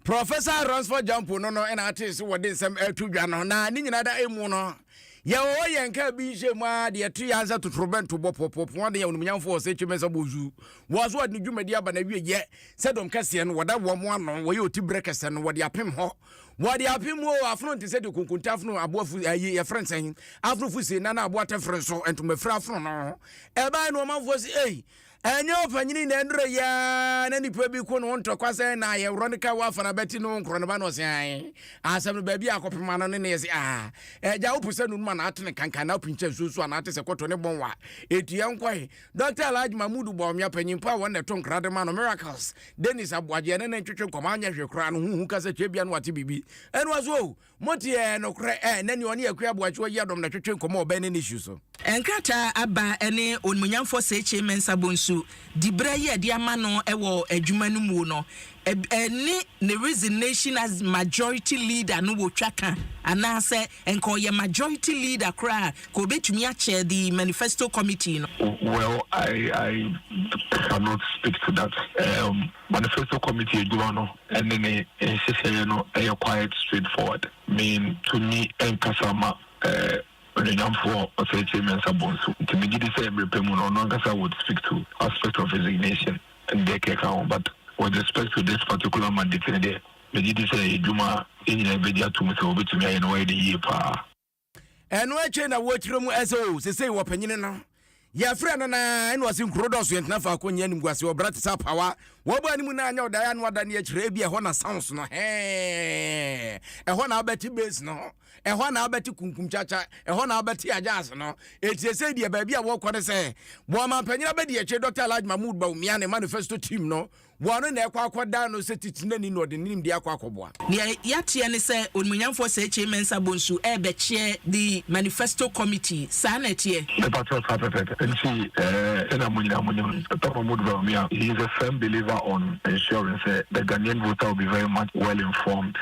Professor Ransford Jampo no and artist what is some to Jano na ninada emuno. Ya o yenka bi shema de 3 years to troben to bopop one day on myam for such mesa bozu was what new media ba na wie ye sedom kase no wada wo mo ano wo ye oti brekese no wode apem ho wode apem ho afro nti se de kunkunta afro aboafu ye friend sen afro fu se na na aboate friend so entuma fra afro no e ba no manfo se ei enye opanyini na ndre ya na nipa bi ko no ntokwa se na ye ronika wa fana beti no nkro ne ba no se an asem no ba bi akopema no ne se eja opuse no ma na atene kankan na pinche susu na ate se kwoto ne bonwa etua nkoi Dr. Alhaji Mahmoud Bawumia panyimpa won ne ton krade ma no miracles Dennis Abuaje ne ntwetwe nkoma anya hwekra no huhu kase twebia no ate bibi enu aso motie no kre na ni oni akua Abuaje yi Adom na twetwe nkoma oba ne issue so enkrata aba ene onmunyamfo se mensa bonsu dibra ye de amano ewo adwuma no mu no ene the resignation as majority leader no wo twaka anase enko ye majority leader kra ko betumi a chair the manifesto committee no. Well, I cannot speak to that. Manifesto committee no and then no quite straightforward. Mean to me enkasama for mensa bonsu to me this I would speak to aspect of resignation and they can but with respect to this particular mandate there me did say Juma in Nigeria to me so to me no way the year pa and we chain a watch room as oh say what penny no ya friend na eno asim krodos yent na fa konya nim gwase obrate sa power wo ba nim na anya oda no ada ne akire bia ho na sounds no he ho na abeti bass no ho na abeti kunkum chacha ho na abeti ajas no etie say dia ba bia wo kwode say bo ma panyina ba dia che Dr. Alhaji Mahmoud Bawumia ne manifesto team no wono na ekwa akoda no se titinani no de nim dia akwakoboa ne yatie ne say onmunyamfo se che mensa bonsu e be chair the manifesto committee sanetie see, he is a firm believer on ensuring the Ghanaian voter will be very much well informed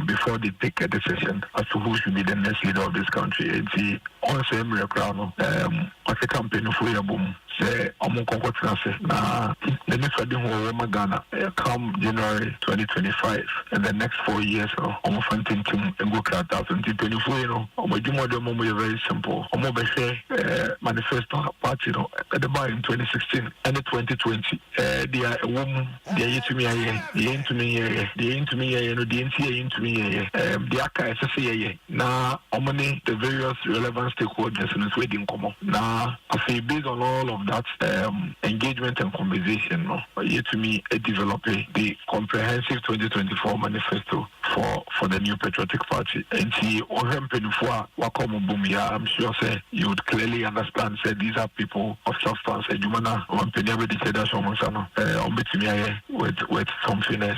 before they take a decision as to who should be the next leader of this country. It's on the same crown. As a campaign for your boom, say, I'm going to the next wedding Ghana come January 2025, and the next 4 years, I'm going to go crowd 2024. You know, I'm very simple. I'm going to manifesto party, at the bar in 2016 and 2020. They are a woman, they are into me, they into me, they into me, they into me, the ACA SSA. Now, the various relevant stakeholders in this wedding come up. Now, I feel based on all of that engagement and conversation, yet to me, develop the comprehensive 2024 manifesto for the new patriotic party. And see, I'm sure say you would clearly understand. Say these are people of substance. Jumana, one penny with some finesse.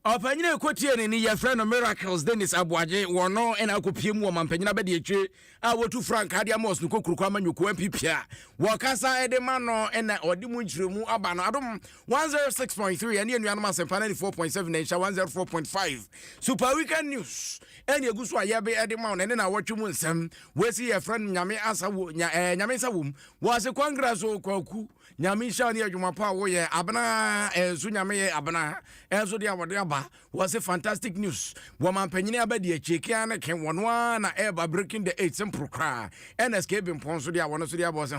Opanyina ekotie ni ye friend miracles Dennis Abuaje wono ena akopiem wo mampanyina be de etwe a wotu Frank Adiamos no kokurukwa manyuko MPPA wakasa edema no ena odi mu nchiremu aba no Adom 106.3 ene enuanom asempa 94.7 na 104.5 super weekend news ene eguso ayebe edema no ene na wotwe nsem wesi ye friend nyame asa wo nyame sa wom wase congress okwaku nyame sha ne adwuma pa wo ye abana enso nyame ye abana enso de awode was a fantastic news. Woman Penina Abadi, Chikiana came one na ever breaking the 8 simple cry and escaping Ponsodia. One of the was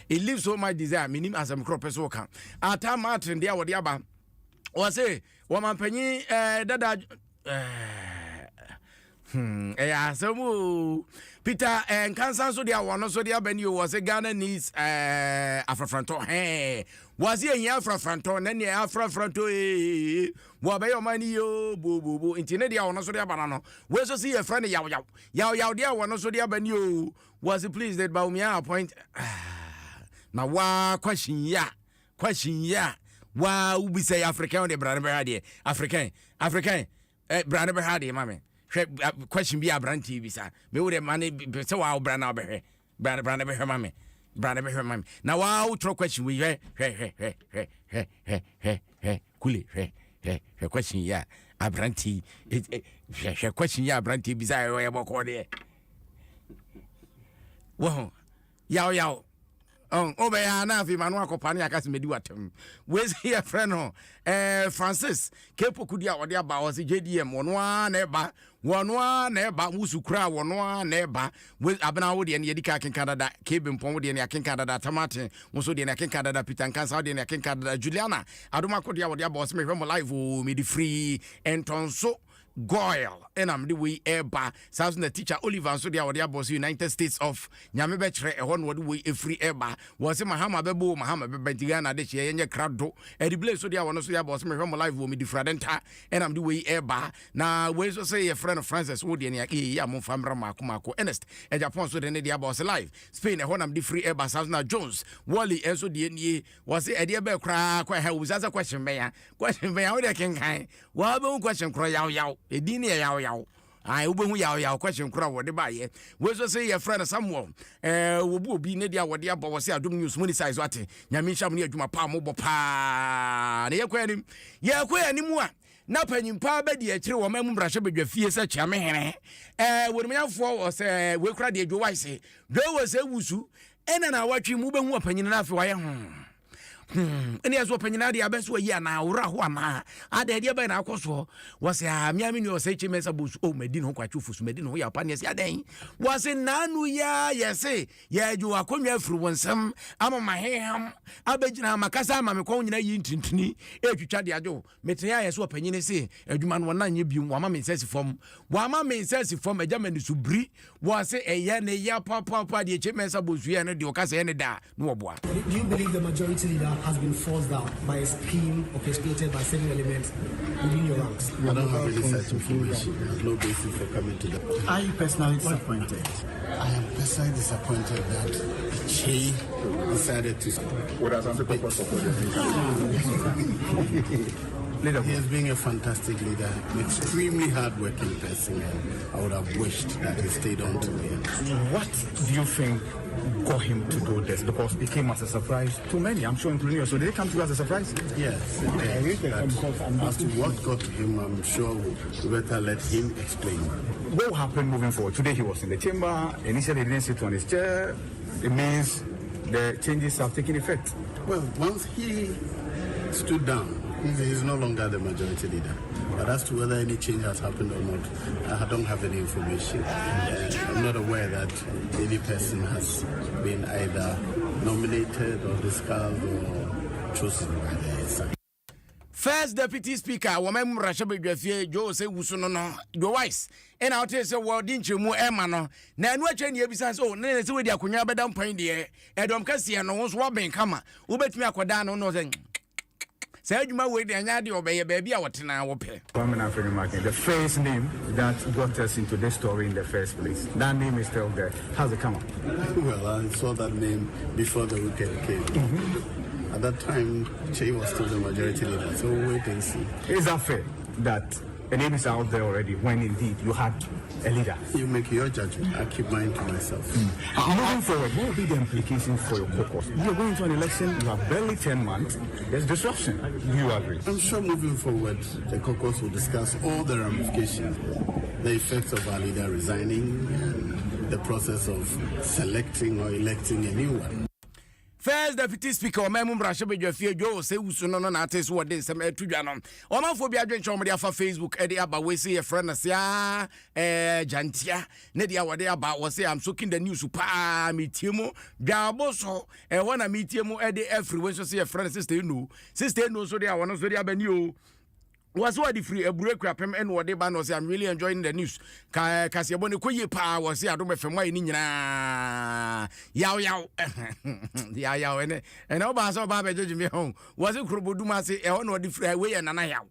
it lives so much desire, meaning as a crop as worker. Ata Martin, dear what yaba was a woman penny, dada. So Peter and Kansas so dia one so dia ben you was a Ghana needs Afrafranto was he in Afrafranto and then Afrafranto what by your money yo boo internet dia one so dia banana where so see a friend yaw dia one so dia ben you was it pleased that Bawumia appoint now wa question ya Wow, we say African de brand be African brand be hade mame question be brand TV sa me wo de mane say wow brand na be brand be mame brand be mame na wow throw question we kuli question ya abranti question ya abranti bi sa yo boko de wo yaw Obeya na fi manu akopani akasi medi watem. We see a friend no Francis kepo kudia ode aba o se JDM wono a na eba musukura wono a na eba we abena wo de ne yedika kenka dada kebe mpon wo de ne kenka dada tamate wo so de ne kenka dada Peter Nkansa wo de ne kenka dada Juliana adoma kodia ode aba o se me hwemo live o me di free entonso Goyle and I'm the way eba South the teacher Oliver so dia wode boss United States of nyame be kire ehon wode we free eba was Mahama bebo Mahama be Tigana de che yenye krado e di place so dia wono so dia boss me hwemo live wo me di fradenta and I'm the way eba na we so say your friend Francis wo de ne ya mo famra mako Ernest e Japan so de ne dia boss live Spain ehon am the free eba South na Jones Wally enso de nie was e de be kra kwa ha uzaza question be ya wo de kenkan wa be question kro yaw edini yaw ai ubehu yaw question kura wode baye we so say your friend Samuel wo bu obi ne dia wode aba wo say Adom News money size wate nyame hya mo ne adwuma pa mo bo pa na yakwa anim a na panyimpa ba di akire wo mamu brahye bedwa fie se kya me hene wo nyamfo wo say we kura de adwo wai say do wo say wusu ena na watwi mu behu apanyina na afi waye eni aso panyina de abeso yi ana wura ho ana ada de ba na akoso wose miami ni ose chi mesa busu o medin ho kwachu fusu medin ho ya pa ne se adan wose nanu ya yese ya ju akonwa afuru wonsam ama maheham abegina makasa ama me kon nyina yi ntintini etwitwa de ajo mete ya yese opanyine se adwuma no na nye bium wa ma me sesi fom agama ni subri wose eye ne ya papa de chi mesa busu ya ne de okasa ne da no oboa. Do you believe the majority leader has been forced down by a scheme orchestrated by certain elements within your ranks? I don't have any such information. There's no basis for coming to that. Are you personally disappointed? I am personally disappointed that she decided to. What has the purpose of He has been a fantastic leader, an extremely hard-working person, and I would have wished that he stayed on to me. What do you think got him to do this? Because it came as a surprise to many, I'm sure, including you. So did it come to you as a surprise? Yes. As to what got him, I'm sure we better let him explain. What will happen moving forward? Today he was in the chamber. Initially he didn't sit on his chair. It means the changes have taken effect. Well, once he stood down, he is no longer the majority leader. But as to whether any change has happened or not, I don't have any information. I'm not aware that any person has been either nominated or discussed or chosen by the side. First Deputy Speaker, Wamem Rashabedwafie, Joe say Wusuno, your wise, and I'll tell you what didn't you more Emano. Now, what change your business? Oh, Nene, so with your Kunya Bedam Point, dear, Adom Cassia, no one's wobbling, come, who bet me a quadano, nothing. Say you my way, and I do obey a baby. I want to now pay. The first name that got us into this story in the first place. That name is still there. How's it come up? Well, I saw that name before the weekend came. At that time, Che was still the majority leader, so we'll wait and see. Is that fair that a name is out there already when indeed you had a leader? You make your judgment. I keep mine to myself. Moving forward, what will be the implications for your caucus? You are going to an election, you have barely 10 months, there's disruption. Do you agree? I'm sure moving forward, the caucus will discuss all the ramifications, the effects of our leader resigning, and the process of selecting or electing a new one. First Deputy Speaker, Mamum Rashabedwafie, Joe say Wusuno na ate so wode nsem atudwa no. Omanfo bi adwenche omde afa Facebook e dey aba we say your friend asia jantia ne dey wode aba we say I'm soaking the news pa metiemu dwabo so e wona metiemu e dey every we so say your friend sister no so dey awon so dey abani o. Was what the free a break rapem and what they ban was I'm really enjoying the news. Kasiabone koye pa was say Adom FM why ni nyina yaw yaw and oba so ba bejo me home was it kroboduma say e on the free way na yaw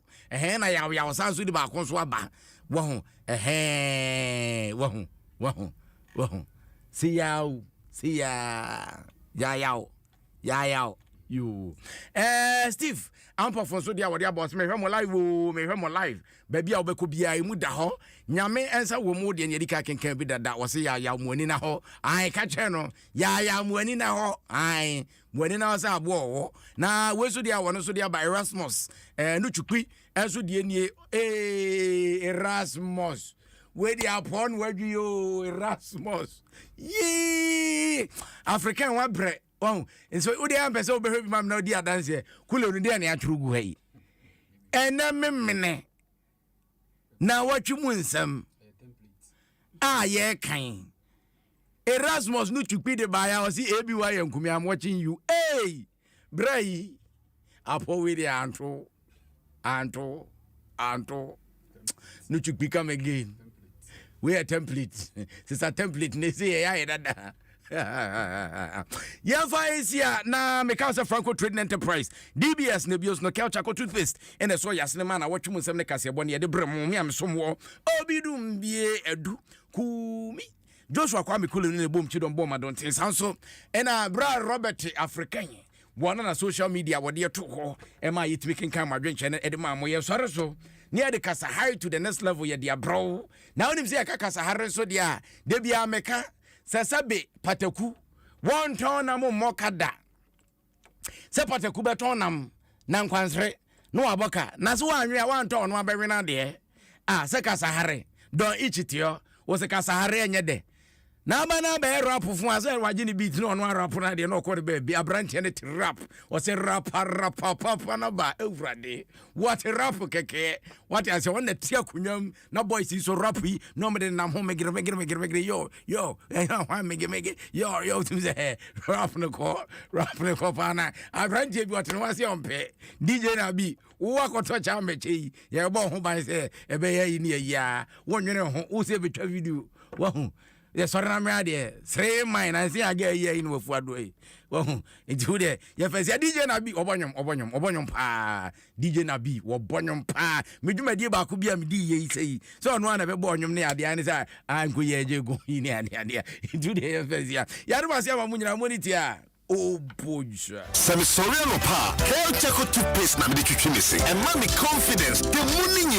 na yaw san so di ba kon so aba wo ho wo ho see yaw yaw You Steve ampa for so dia wode abos me hwe mo live baby a obeko bia emu da ho nyame ensa wo mu de ne dika kenkan bi dada wo se ya mu ani na ho ai ka che no ya mu ani na ho ai mu ani na sa abo wo na we so dia wono so dia by Erasmus no chukwi enso die nie Erasmus we dia pon wadu yo Erasmus ye African wa bre. Oh, and so Udi Ambas over Mam no dear dance here. Kulo Nudian true way. And mene. Now what you want some? Yeah, kind. Erasmus no to pay the buyer or see ABY and come. I'm watching you. Hey, Bray. Apo with the Anto. No to become again. We are template. Since a template, they say, I Yafaisia na Mikasa Franco Trading Enterprise DBS Nebios no Kelchako toothpaste and a soya cinnamon. What you must have Casaboni the Bremiam somewhere. Obidum be edu kumi. Joshua Kwame Kulin in the boom chidon bomber don't say so. And bra Robert African. One on social media what dear to am I it making camera drink and Edema Moya Saraso. Near the Kasahari to the next level, ya dear bro. Now, if they are Kasahari so dear, Debia Meka. Sasabe pateku one ton am mokada se pateku betonam na nkwansre no aboka na so anwe one ton no abewe na de se kasahare don ichitio wo se kasahare enye de na ba na be rap fu ase waje ni beat no rap na de no ko de be abranche ne rap wo se rap papa na ba evrade what rap keke what I say when the tia kunyam na boys is so rap no me de nam ho megre yo mege yo to say rap no ko pa na abranche bi what no wase ompe DJ na bi wo akoto cha mechi ye bo ho ban say e be ye ni ya wonwene ho wo se betwa video wo ho yes, sorry, I'm ready. Say mine, I see I get here in with what way. Well, it's who there. Yes, DJ Nabi, Obonyum pa. DJ Nabi, Obonyum pa. Me do my dear Bakubia, me say. So, no one ever born near the answer. I'm going to go in here. Into the FSia. Yadama Monitia. Oh, boy, Semi-Soriano Pa, Hair Chaco toothpaste, na me the and mommy confidence, the morning